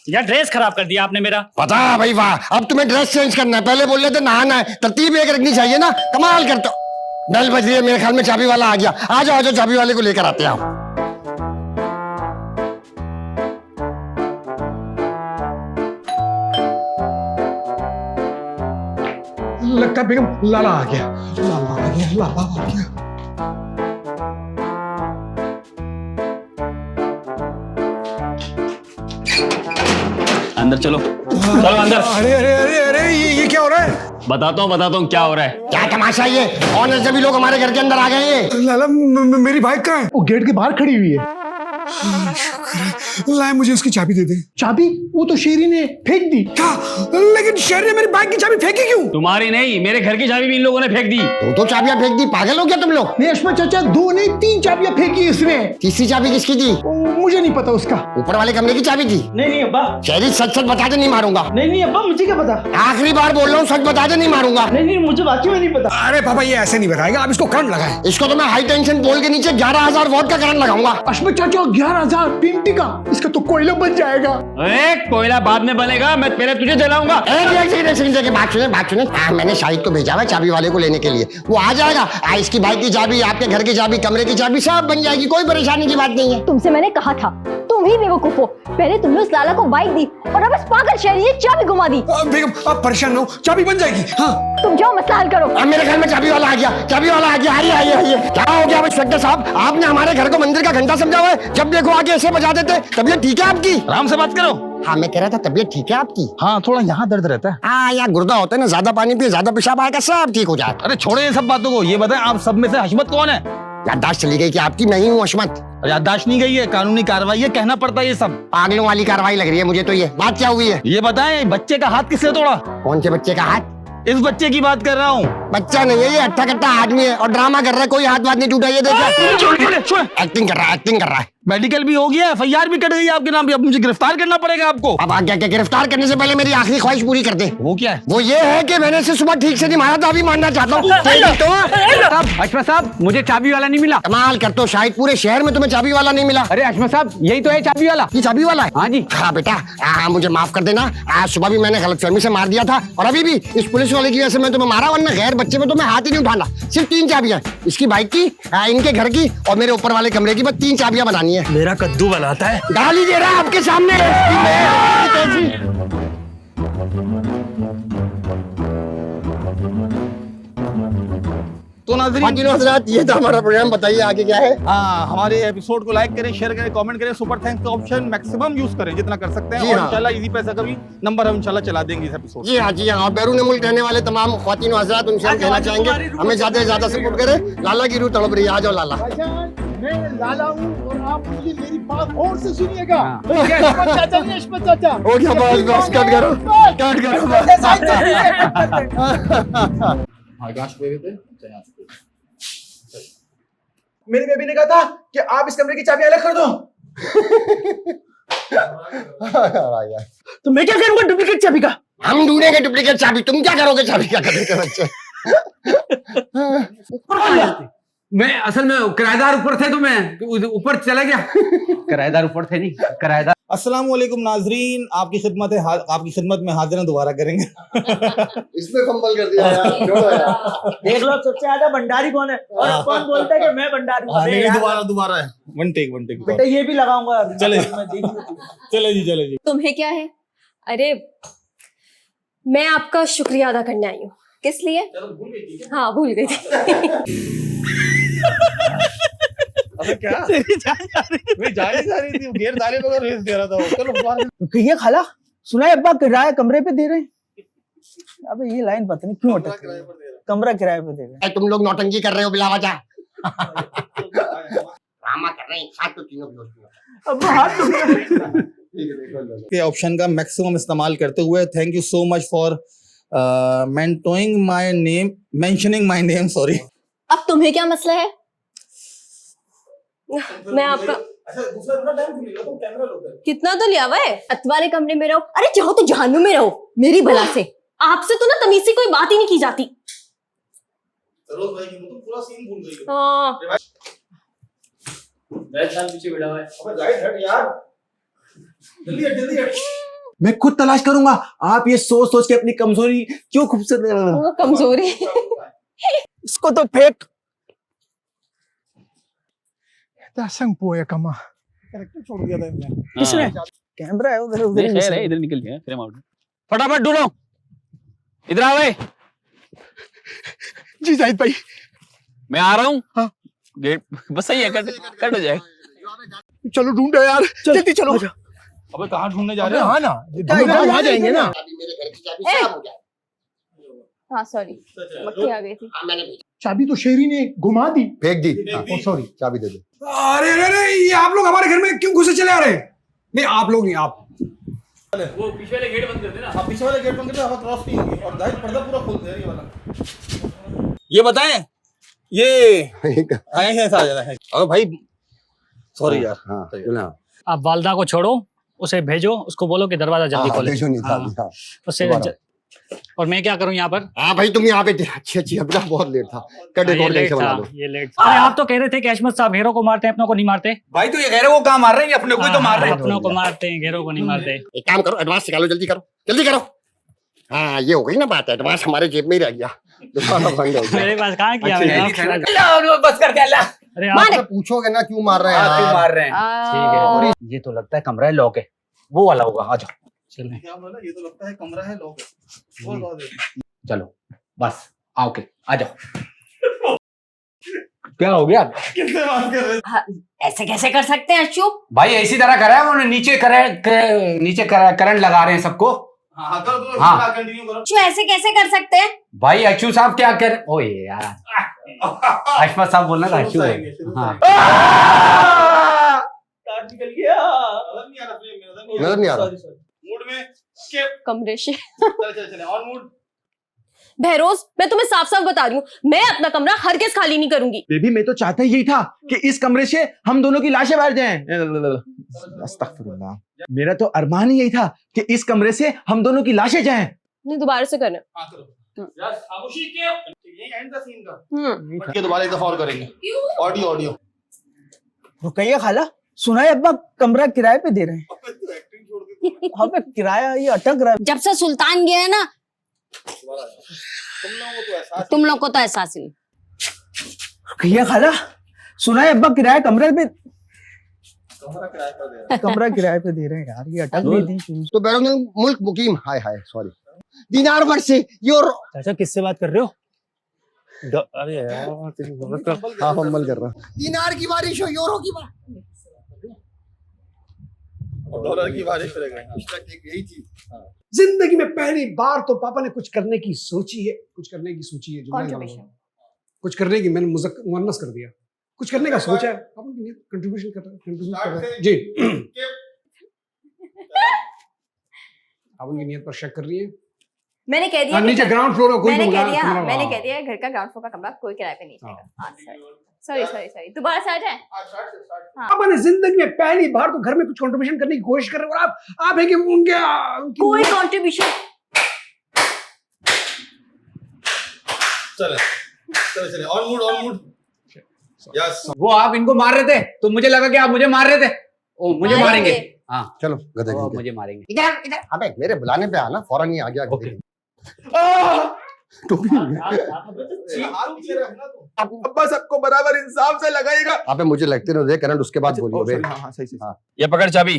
यार ड्रेस खराब कर दिया आपने मेरा। पता है भाई, वाह। अब तुम्हें ड्रेस चेंज करना है, पहले बोल रहे थे नहाना है। तरतीब एक रखनी चाहिए ना। कमाल करते हो। बेल बज रही है, मेरे ख्याल में चाबी वाला आ गया। आ जाओ चाबी वाले को लेकर आते हैं। लगता है बेगम लाला आ गया। अंदर चलो अंदर। अरे ये क्या हो रहा है? बताता हूँ क्या हो रहा है। क्या तमाशा ये? ऑनर सभी लोग हमारे घर के अंदर आ गए ये। लाला मेरी बाइक कहाँ है? वो गेट के बाहर खड़ी हुई है। लाए मुझे उसकी चाबी दे दे। चाबी? वो तो शेरी ने फेंक दी। क्या? लेकिन शेरी ने मेरी बाइक की चाबी फेंकी क्यों? तुम्हारी नहीं, मेरे घर की चाबी भी इन लोगों ने फेंक दी। तो चाबियां फेंक दी? पागल हो क्या तुम लोग? नहीं अश्मा चाचा, 2 नहीं 3 चाबियां फेंकी इसने। तीसरी चाबी किसकी थी? मुझे नहीं पता उसका। ऊपर वाले कमरे की चाबी थी? नहीं अब्बा। शेरी सच बता दे, नहीं मारूंगा। नहीं अब्बा, मुझे क्या पता। आखिरी बार बोल रहा हूँ, सच बता दे, नहीं मारूंगा। नहीं मुझे वाकई में नहीं पता। अरे पापा ये ऐसे नहीं बताएगा, आप इसको करंट लगाए। इसको तो मैं हाई टेंशन पोल के नीचे 11,000 वोल्ट का करंट लगाऊंगा। अश्मा चाचा 11,000 पिंटी का, इसका तो कोयला बन जाएगा। कोयला बाद में बनेगा, मैं पहले तुझे जलाऊंगा। बात सुने। मैंने शाहिद को भेजा है चाबी वाले को लेने के लिए। वो आ जाएगा। इसकी बाइक की चाबी, आपके घर की चाबी, कमरे की चाबी सब बन जाएगी। कोई परेशानी की बात नहीं है। तुमसे मैंने कहा था, तुम ही बेवकूफ हो। पहले तुमने उस लाला को बाइक दी और अब इस पागल शहरी ने चाबी घुमा दी। बेगम आप परेशान ना हो, चाबी बन जाएगी। हाँ तुम जाओ मसला हल करो। अब मेरे घर में चाबी वाला आ गया। आइए। क्या हो गया इंस्पेक्टर साहब? आपने हमारे घर को मंदिर का घंटा समझा हुआ है। जब देखो आगे ऐसे बजा देते। तबीयत ठीक है आपकी? आराम से बात करो। हाँ मैं कह रहा था तबीयत ठीक है आपकी? हाँ थोड़ा यहाँ दर्द रहता है। हाँ यहाँ गुर्दा होता है ना, ज्यादा पानी पिए, ज्यादा पेशाब आएगा, सब ठीक हो जाएगा। अरे छोड़े इन सब बातों को, ये बताएं आप सब में से हशमत कौन है? याददाश्त चली गई कि आपकी? मैं ही हूँ हशमत। याददाश्त नहीं गई है, कानूनी कार्रवाई है, कहना पड़ता है ये सब। पागलों वाली कार्रवाई लग रही है मुझे तो। ये बात क्या हुई है? ये बताएं बच्चे का हाथ किसने तोड़ा? कौन से बच्चे का हाथ? इस बच्चे की बात कर रहा हूँ। बच्चा नहीं है ये, अट्ठा कट्टा आदमी है और ड्रामा कर रहा है। कोई हाथ वाथ नहीं टूटा। ये देखा, एक्टिंग कर रहा है। मेडिकल भी हो गया, FIR भी कट गई आपके नाम पे। अब मुझे गिरफ्तार करना पड़ेगा आपको। अब आगे क्या गिरफ्तार करने से पहले मेरी आखिरी ख्वाहिश पूरी कर दे। वो क्या है? वो ये है कि मैंने इसे सुबह ठीक से नहीं मारा था, अभी मारना चाहता हूँ। अशमा साहब मुझे चाबी वाला नहीं मिला। कमाल करते हो, शायद पूरे शहर में तुम्हें चाबी वाला नहीं मिला। अरे अशमा साहब यही तो है चाबी वाला। ये चाबी वाला है? हाँ जी। हाँ बेटा, हाँ मुझे माफ कर देना। आज सुबह भी मैंने गलतफहमी से मार दिया था और अभी भी इस पुलिस वाले की वजह से मैं तुम्हें मारा, वरना गैर बच्चे में तो मैं हाथ ही नहीं उठाना। सिर्फ 3 चाबियां, इसकी बाइक की, इनके घर की और मेरे ऊपर वाले कमरे की। बस 3 चाबियां बनानी है। मेरा कद्दू बनाता है। गाली दे रहा है आपके सामने। तो नाज़रीन हज़रात ये था हमारा प्रोग्राम। बताइए आगे क्या है? हाँ, हमारे एपिसोड को लाइक करें, शेयर करें, कमेंट करें, सुपर थैंक्स का ऑप्शन मैक्सिमम यूज करें जितना कर सकते हैं। जी और हाँ। इंशाल्लाह इजी पैसा का भी नंबर हम इंशाल्लाह चला देंगे इस एपिसोड। जी हाँ। और बैरून मुल्क रहने वाले तमाम ख्वातीन और हज़रात, उनसे हम कहना चाहेंगे हमें ज्यादा से ज्यादा सपोर्ट करें। लाला की रूह तड़प रही है। आ जाओ लाला। मैं लाला हूँ और आप मुझे मेरी बात और से सुनिएगा। चाचा हो गया, बस कट करो। मेरी बेबी ने कहा था कि आप इस कमरे की चाबी अलग कर दो। तो मैं क्या करूंगा डुप्लीकेट चाबी का? हम ढूंढेंगे डुप्लीकेट चाबी, तुम क्या करोगे चाबी, क्या करोगे बच्चे? मैं असल में किराएदार ऊपर थे तो मैं ऊपर चला गया। किराएदार ऊपर थे नहीं, किराएदार। अस्सलाम वालेकुम नाजरीन, आपकी खिदमत है, आपकी खिदमत में हाजिर दोबारा करेंगे। इसमें कंपल कर दिया यार, छोड़ो यार। देख लो सबसे ज्यादा भंडारी कौन है और कौन बोलता है कि मैं भंडारी हूँ। अरे यार, दोबारा है, वन टेक बेटा ये भी लगाऊंगा। चले। मैं देख लूँ। चले जी। तुम्हें क्या है? अरे मैं आपका शुक्रिया अदा करने आई हूँ। किस लिए? हाँ भूल गई थी। अबे क्या मैं जाने जा रही थी, घेर डाले बगैर रेस दे रहा था वो। चलो बाहर। तो कहिए खाला, सुना है अब्बा किराया कमरे पे दे रहे हैं। अबे ये लाइन पता नहीं क्यों अटक रही है। कमरा किराए पे दे रहे हैं। तुम लोग नौटंकी कर रहे हो बिला वजह। ड्रामा कर रहे हैं, हाथ तो तीनों भी। अब्बा हाथ तो के ऑप्शन का मैक्सिमम इस्तेमाल करते हुए thank you so much for mentioning my name, sorry. अब तुम्हें क्या मसला है? मैं आपका कितना तो लिया हुआ है। छत वाले कमरे में रहो, अरे चाहो तो जहन्नुम में रहो, मेरी भला से। आपसे तो ना तमीज से कोई बात ही नहीं की जाती। पूरा सीन भूल गई। हाँ पीछे बैठा हुआ है। जल्दी हट। मैं खुद तलाश करूंगा। आप ये सोच सोच के अपनी कमजोरी क्यों खूबसूरत। वो कमजोरी। इसको तो फेंक। संग पोया कमा कैरेक्टर छोड़ दिया था मैंने। किसने? कैमरा है उधर उधर। इधर निकल गया, फ्रेम आउट। फटाफट ढूंढो, इधर आओ। जी जाहिद भाई, मैं आ रहा हूँ। हाँ। गेट बस सही है, कट हो जाएगा। चलो ढूंढो यार, जल्दी चलो। अबे कहाँ ढूंढने जा रहे अबे हो? हाँ ना, इधर आ जाएंगे ना। मेरे घर की चाबी साफ हो जाए। हाँ सॉरी, मक्खी आ गई थी। हाँ मैंने भेजा। चाबी तो शेरी ने घुमा दी, फेंक दी। सॉरी। चाबी दे दो। अरे अरे अरे, ये आप लोग हमारे घर में क्यों घुसे चले आ रहे हैं? नहीं आप लोग नहीं, आप। वो पीछे वाले गेट बंद कर देना। आप पीछे वाले गेट बंद करते हवा क्रॉस नहीं होगी और दाहिर पर्दा पूरा खोल दे ये वाला। ये बताएं, ये आए हैं आ जाना है। और भाई सॉरी यार। हाँ आप वालदा को छोड़ो, उसे भेजो, उसको बोलो कि दरवाजा जल्दी खोले। नहीं उससे और मैं क्या करूं यहाँ पर? हाँ भाई तुम यहाँ पे थे। अच्छी अभी बहुत लेट था। कट एक और लेट कैसे बना था, लो। ये लेट था। अरे आप तो कह रहे थे कि अहमद साहब घेरों को मारते हैं, अपनों को नहीं मारते। भाई तो ये कह रहे वो कहाँ मार रहे हैं, अपने को ही तो मार रहे हैं। अपनों को मारते हैं, घेरों को नहीं मारते। एक काम करो, एडवांस निकालो, जल्दी करो। हाँ ये हो गई ना बात, एडवांस हमारे जेब में ही रह गया। दुकान बंद हो गया। मेरे पास कहाँ किया बस कर क्या? अरे आप पूछोगे ना क्यों मार रहे हैं क्यों यार? मार रहे हैं? ठीक है, ये तो लगता है कमरा है, लॉक है, वो वाला होगा। आ जाओ चलें। ये तो लगता है कमरा है, लोग चलो बस आओ के आ जाओ। क्या हो गया? किससे बात कर रहे ऐसे कैसे कर सकते हैं अशु? भाई ऐसी तरह करा है उन्होंने, नीचे करंट लगा रहे हैं सबको। हाँ करो हाँ। कंटिन्यू करो। अशु ऐसे कैसे कर सकते हैं? भाई अशु साहब क्या कर, ओए यार अशफाक साहब बोलना था अशु है। हाँ निकल गया। नजर नहीं आ रहा। मूड में कमरे से चले ऑन मूड। बहरोज, मैं तुम्हें साफ साफ बता रही हूँ, मैं अपना कमरा हरगिज खाली नहीं करूंगी। बेबी मैं तो चाहता यही था कि इस कमरे से हम दोनों की लाशें बाहर जाएं। अस्तगफिरुल्लाह, मेरा तो अरमान ही यही था कि इस कमरे से हम दोनों की लाशें जाएं। नहीं दोबारा से करना। दोबारा एक दफा और करेंगे। ऑडियो रुकइए खाला, सुना है अब्बा कमरा किराए पे दे रहे हैं। वहाँ पे किराया ये अटक रहा है। जब से सुल्तान गया है ना, तुम लोग को तो एहसास ही नहीं। रुकइए खाला, सुना है अब्बा कमरा किराए पे दे रहे हैं यार, ये अटक गई थी। तो बैरून मुल्क मुकीम, हाय सॉरी, दीनार वर्से योर। चाचा किससे बात कर रहे हो? अरे यार हाँ फंबल कर रहा। दीनार की बारिश हो, यूरो की बारिश, डॉलर की बारिश यही चीज। जिंदगी में पहली बार तो पापा ने कुछ करने की सोची है, कुछ करने की मैंने मुअन्नस कर दिया। कुछ करने का सोचा है, पापा की कंट्रीब्यूशन कर रहे हैं जी। आप उनकी नीयत पर शक कर रही है। मैंने कह दिया, नीचे ग्राउंड फ्लोर में कोई मैंने मंगा- कह दिया, कमरा- मैंने हाँ। कह दिया घर का ग्राउंड फ्लोर का कमरा कोई किराए पे नहीं जाएगा। सॉरी दोबारा से आ जाए। पापा ने जिंदगी में पहली बार तो घर में कुछ कंट्रीब्यूशन करने की कोशिश कर रहे हैं और आप है कि उनके कोई कंट्रीब्यूशन चले चले ऑन मूड यस वो आप इनको मार रहे थे तो मुझे लगा कि आप मुझे मार रहे थे। ओ मुझे मारेंगे। हाँ चलो गधे वो के। मुझे मारेंगे। इधर इधर अबे मेरे बुलाने पे आना, फौरन ही आ गया गधे के। टोपी अब्बा सबको बराबर इंसाफ से लगाएगा। अबे मुझे लगते नहीं दे करंट, उसके बाद बोलियो बे। हाँ सही सही। ये पकड़ चाबी।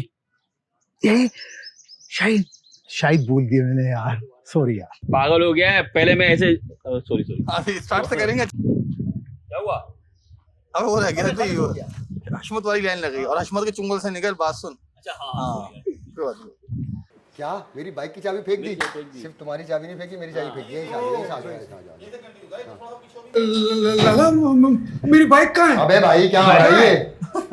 शायद बोल दिया मैंने यार, सॉरी यार। पागल हो गया है, पहले मैं ऐसे सॉरी अभी स्टार्ट से करेंगे। क्या हुआ? अब वो रह गया तो हशमत वाली लाइन लग गई और हशमत के चुंगल से निकल बात सुन। अच्छा हाँ कोई बात नहीं। क्या मेरी बाइक की चाबी फेंक दी? सिर्फ तुम्हारी चाबी नहीं फेंकी, मेरी चाबी फेंकी है। लाला मेरी बाइक कहाँ है? अबे भाई क्या हो रहा है ये?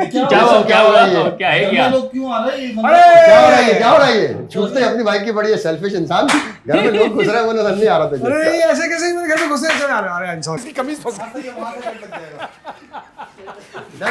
क्या हुआ? क्या हो रहा है? क्या है क्या? क्यों आ रहे हैं? क्या हो रहा है? क्या हो रहा है ये? छूटते अपनी बाइक की बड़ी सेल्फिश इंसान। घर में लोग घुस रहे हैं, वो नजर नहीं आ रहा था। अरे ये ऐसे कैसे मेरे घर में घुसे? चले आ रहे हैं। अरे इंसान की कमीज फंस गई।